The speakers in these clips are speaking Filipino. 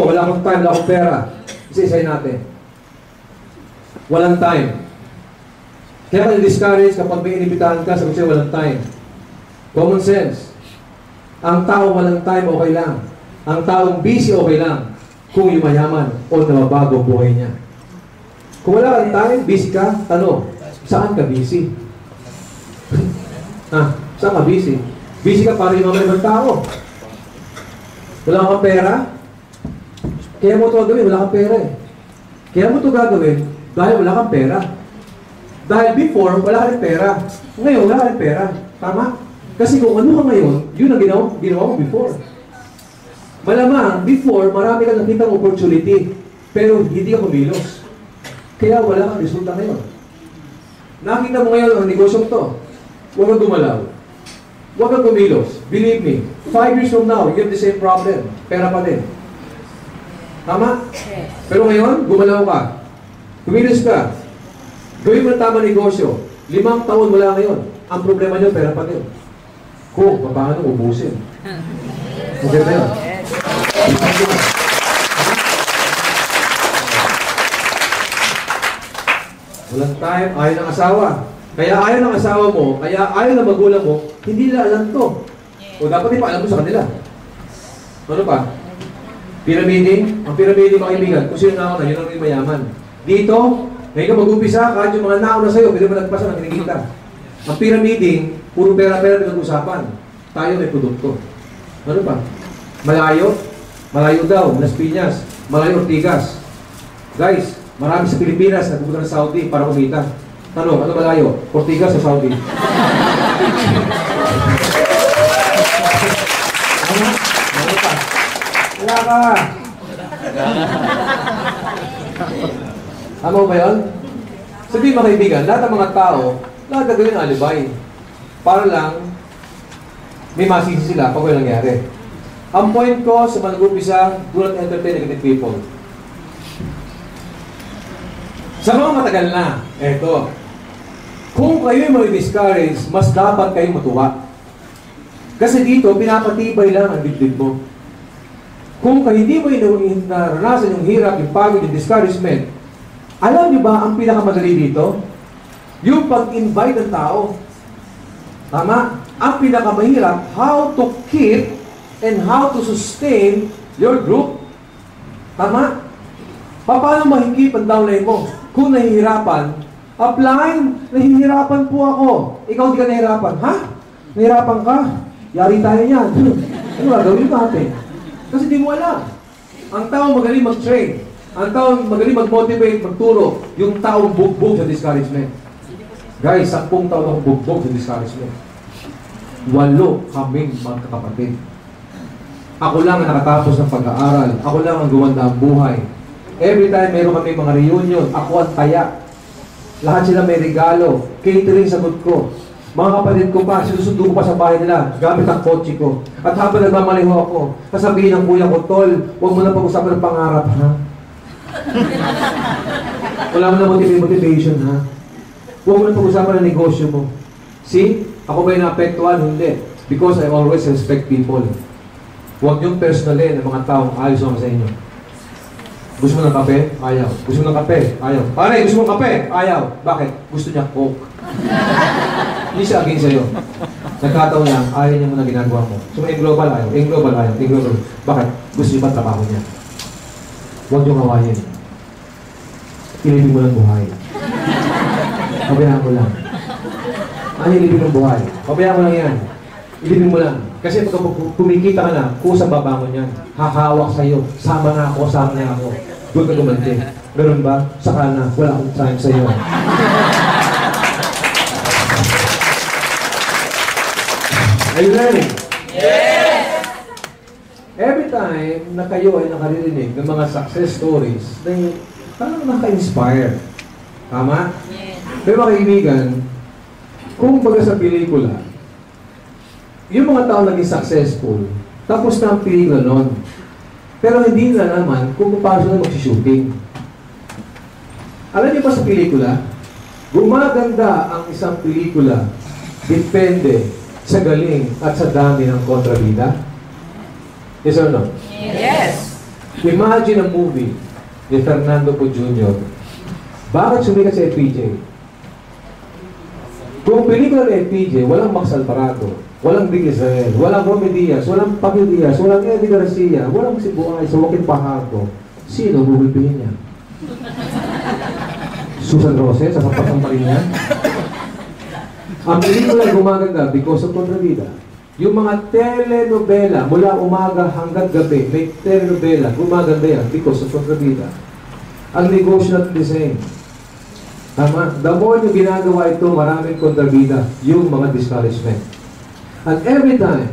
Ako, wala akong time, wala akong pera. Isa-isayin natin. Walang time. Kaya ka discourage kapag may inibitahan ka, sabi sa'yo, walang time. Common sense. Ang tao walang time, okay lang. Ang taong busy, okay lang. Kung yumayaman o nababago ang buhay niya. Kung wala kang time, busy ka, tanong, saan ka busy? Saan ka busy? Busy ka para yumaman ng tao. Wala kang pera? Kaya mo ito gagawin, wala kang pera eh. Kaya mo ito gagawin dahil wala kang pera. Dahil before, wala kang pera. Ngayon, wala kang pera. Tama? Kasi kung ano ka ngayon, yun ang ginawa mo before. Malamang, before, marami kang nakitang opportunity. Pero hindi ka kumilos. Kaya wala kang resulta ngayon. Nakita mo ngayon ang negosyong to. Huwag kang gumalaw. Huwag kang kumilos. Believe me, 5 years from now, you have the same problem. Pera pa din. Tama? Pero ngayon, gumalaw ka. Kumilos ka. Gawin mo ng tamang negosyo. 5 taon wala ngayon. Ang problema nyo, pera pa din. Kung, paano ubusin? Okay ba yun? Walang time, ayaw ng asawa. Kaya ayaw ng asawa mo, kaya ayaw ng magulang mo, hindi nila alam to. O dapat ipaalam mo sa kanila. Ano pa? Pyramiding. Ang pyramiding, mga kaibigan, kung sino nauna, yun ang rin mayaman. Dito, ngayon ka mag-umpisa, kahit yung mga nauna sa'yo, pwede mo nagpasa ng kinikita. Ang pyramiding, puro pera-pera pinag-usapan. Tayo may produkto. Ano pa? Malayo. Malayo daw, Las Piñas. Malayo, Ortigas. Guys, marami sa Pilipinas na pupunta ng Saudi para kumita. Tanong, ano malayo? Ortigas o Saudi? Ano pa? Wala ka! Ano ba yun? Sabihin mga kaibigan, lahat ng mga tao, lahat gagawin ng alibay. Para lang, may masisi sila pag walang nangyari. Ang point ko sa mga nag-umpisa, do not entertain negative people. Sa mga matagal na, eto, kung kayo'y mag-discourage, mas dapat kayong matuwa. Kasi dito, pinapatibay lang ang dibdib mo. Kung hindi mo naranasan yung hirap, yung pagod, yung discouragement, alam niyo ba ang pinakamadali dito? Yung pag-invite ng tao. Tama? Ang pinakamahirap, how to keep and how to sustain your group. Tama? Paano mahigip ang downline mo? Kung nahihirapan, upline, nahihirapan po ako. Ikaw di ka nahihirapan. Ha? Nahihirapan ka? Yari tayo yan. Ano gagawin natin? Kasi di mo alam. Ang tao magaling mag-train. Ang tao magaling mag-motivate, magturo. Yung taong bugbog sa discouragement. Guys, 10 taon akong bugbog sa discouragement. 8 kaming magkakapatid. Ako lang ang nakatapos ng pag-aaral. Ako lang ang gumanda ang buhay. Every time meron kami mga reunion, ako ang taya. Lahat sila may regalo. Catering sagot ko. Mga kapatid ko pa, sinusundo ko pa sa bahay nila, gamit ang kotse ko. At habang nagmamaliho ako, sasabihin ng kuya ko, Tol, huwag mo na pag-usapan ng pangarap, ha? Wala mo na motivation, ha? Huwag mo na pag-usapan ng negosyo mo. See? Ako ba yung naapektuhan? Hindi. Because I always respect people. Huwag niyong personalin ng mga taong ayos naman sa inyo. Gusto mo ng kape? Ayaw. Gusto mo ng kape? Ayaw. Pare, gusto mo ng kape? Ayaw. Bakit? Gusto niya Coke. Hindi siya against sa'yo. Nagkataon lang, ayaw niya mo na ginagawa mo. So, in global, ayaw. In global, ayaw. In global. Bakit? Gusto niya ba trabaho niya? Huwag niyong hawayin. Ilibig mo lang buhay. Pabayaan mo lang. Ano ilibig ng buhay? Pabayaan mo lang yan. Ilibig mo lang. Kasi pag kumikita ka na, kusang babangon yan. Hahawak sa'yo. Sama na ako, sama na ako. Doon ka gumanti. Ganun ba? Saka na, wala akong time sa'yo. Are you learning? Yes! Every time na kayo ay nakaririnig ng mga success stories, na parang naka-inspire. Tama? Yes. Pero mga kaibigan, kung baga sa pelikula, yung mga tao naging successful, tapos na ang pelikula nun. Pero hindi na naman kung paano sila mag-shooting. Alam niyo ba sa pelikula, gumaganda ang isang pelikula depende sa galing at sa dami ng kontrabida? Yes or no? Yes. Imagine a movie ni Fernando Po Jr. Bakit sumikat si FPJ? Kung pelikula ni FPJ, walang Max Alvarado, walang Rick Israel, walang Romy Diaz, walang Pablo Diaz, walang Eddie Garcia, walang si Buhay sa Joaquin Pajardo, sino bubulpihin niya? Susan Roses, sa Kapatang Marina? Ang pelikula gumaganda because of kontrabida. Yung mga telenovela, mula umaga hanggang gabi, may telenovela, gumaganda yan because of kontrabida. Ang negosyo natin the same. Tama? The more nyo ginagawa ito, maraming kontrabida, yung mga discouragement. And every time,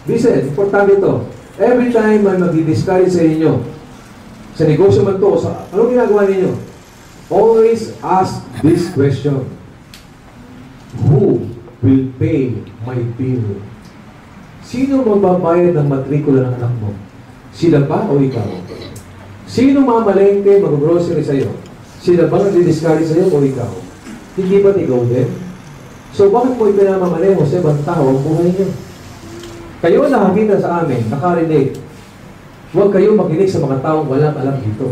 listen, importante ito, every time may mag-discourage sa inyo, sa negosyo man to, sa, anong ginagawa ninyo? Always ask this question: who will pay my bill? Sino magbabayad ng matrikula ng anak mo? Sila ba o ikaw? Sino mamalengke, mag-grocery sa'yo? Sila ba nag-discourage sa'yo o ikaw? Hindi ba ikaw din? So bakit mo ipinamamaneho sa ibang tao ang buhay niyo? Kayo nakakita sa amin, nakarelate. Huwag kayo makinig sa mga taong walang alam dito.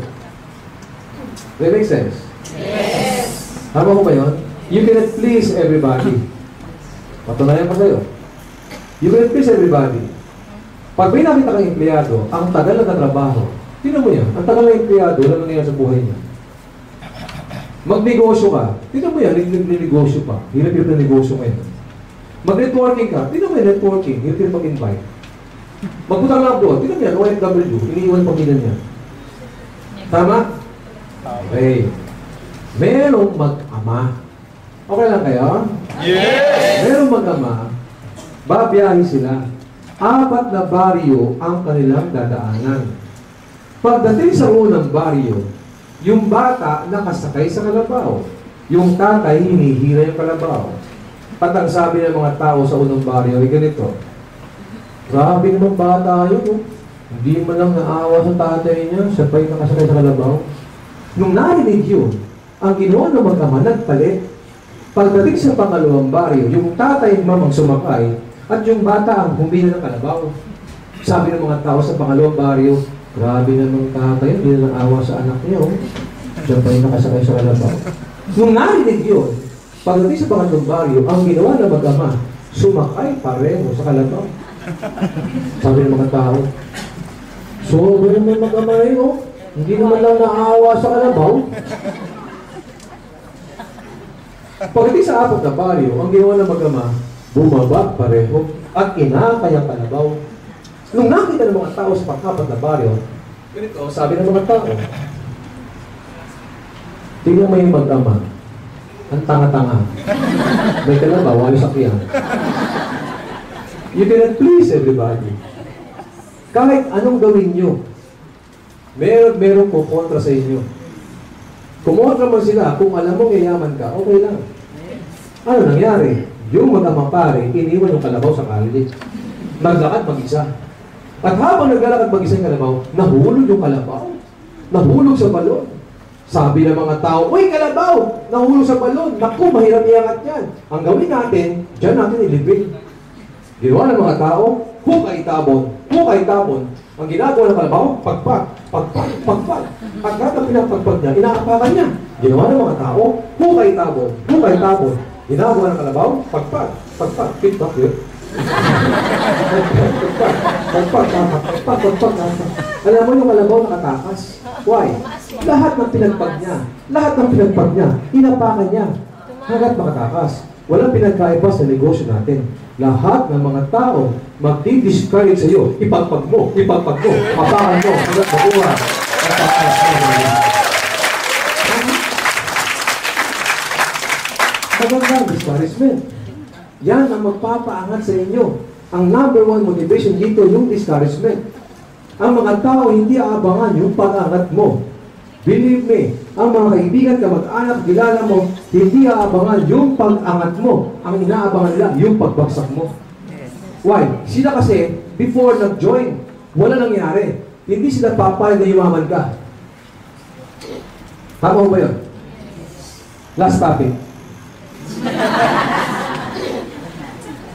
That makes sense? Yes! Tama ko ba yun? You cannot please everybody. Patunayan ko sa'yo. You cannot please everybody. Pag may nakita kang empleyado, ang tagal na trabaho, tingnan mo yan, ang tagal na empleyado, wala nangyayari sa buhay niya. Magnegosyo ka, tingnan mo yan, nag-negosyo pa. Hirap-hirap na negosyo ngayon. Mag-networking ka, tingnan mo yan, networking, hirap-hirap mag-invite. Magputang lang doon, tingnan mo yan, OFW, iniiwan pamilya niya. Tama? Okay. Merong mag-ama. Okay lang kayo? Yes! Merong mag-ama, babiyahe sila. 4 na baryo ang kanilang dadaanan. Pagdating sa unang baryo, yung bata nakasakay sa kalabaw. Yung tatay hinihila yung kalabaw. At ang sabi ng mga tao sa unang baryo ay ganito: grabe naman bata yun, oh. Hindi man lang naawa sa tatay niya, siya pa'y nakasakay sa kalabaw. Nung narinig yun, ang ginawa ng mag-ama nagpalit. Pagdating sa pangalawang baryo, yung tatay mamang sumakay at yung bata ang humila ng kalabaw. Sabi ng mga tao sa pangalawang baryo, grabe naman tatay, hindi na naawa sa anak niya, oh. Siya pa'y nakasakay sa kalabaw. Nung narinig yun, pagdating sa pangalawang baryo, ang ginawa ng mag-ama, sumakay pareho sa kalabaw. Sabi ng mga tao, so, naman mag-ama rin, oh. Hindi naman lang naawa sa kalabaw. Pagdating sa 4 na baryo, ang ginawa ng mag-ama, bumaba pareho at inakay ang kalabaw. Nung nakita ng mga tao sa pang-4 na baryo, ganito, sabi ng mga tao, tingnan mo yung mag-ama, ang tanga-tanga. May kalabaw, walang sakyan. You cannot please everybody. Kahit anong gawin nyo, meron kukontra sa inyo. Kumontra mo sila, kung alam mo yayaman ka, okay lang. Ano nangyari? Yung mag-ama pare, iniwan yung kalabaw sa kalye. Naglakad mag-isa. At habang naglalakad mag-isa yung kalabaw, nahulog yung kalabaw. Nahulog sa balon. Sabi ng mga tao, uy, kalabaw! Nahulog sa balon. Naku, mahirap iangat yan. Ang gawin natin, dyan natin ilibig. Ginawa ng mga tao, hukay tabon. Ang ginagawa ng kalabaw, pagpag. Pagkat ang pinapagpag niya, inaapakan niya. Ginawa ng mga tao, hukay tabon. Ginagawa ng kalabaw, pagpag. Feedback yun. Pagpag. Alam mo yung kalabaw nakatakas. Why? Lahat ng pinagpag niya, inapakan niya. Hanggat makatakas. Walang pinagkaiba sa negosyo natin. Lahat ng mga tao magdi-discourage sa iyo. Ipagpag mo. Apakan mo. Hanggat makuha. Magandang discouragement. Yan ang magpapaangat sa inyo. Ang number 1 motivation dito, yung discouragement. Ang mga tao hindi aabangan yung pag-angat mo. Believe me, ang mga kaibigan, kamag-anak, kilala mo, hindi aabangan yung pag-angat mo. Ang inaabangan nila, yung pagbagsak mo. Why? Sila kasi, before nag-join, wala nangyari. Hindi sila papayag na yumaman ka. Tama mo ba yun? Last topic.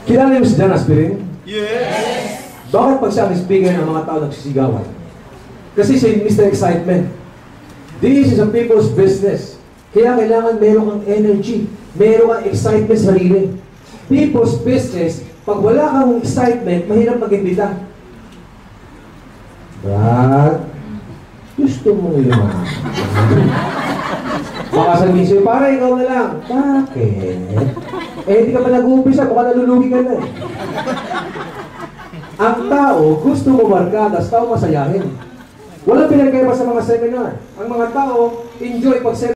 Kilala niyo si John Aspirin? Yes! Bakit pag siya ang speaker ng mga tao nagsisigawan? Kasi si Mr. Excitement. This is a people's business. Kaya kailangan meron kang energy, meron kang excitement sa sarili. People's business, pag wala kang excitement, mahirap mag-imbita. Brad, gusto mong ilumahan. Baka sabihin sa'yo, para ikaw na lang. Bakit? Hindi ka pa nag-uumpisa, baka nalulugi ka na eh. Ang tao, gusto mo barkadas, tao masayahin. Walang pinagkaiba sa mga seminar. Ang mga tao, enjoy pag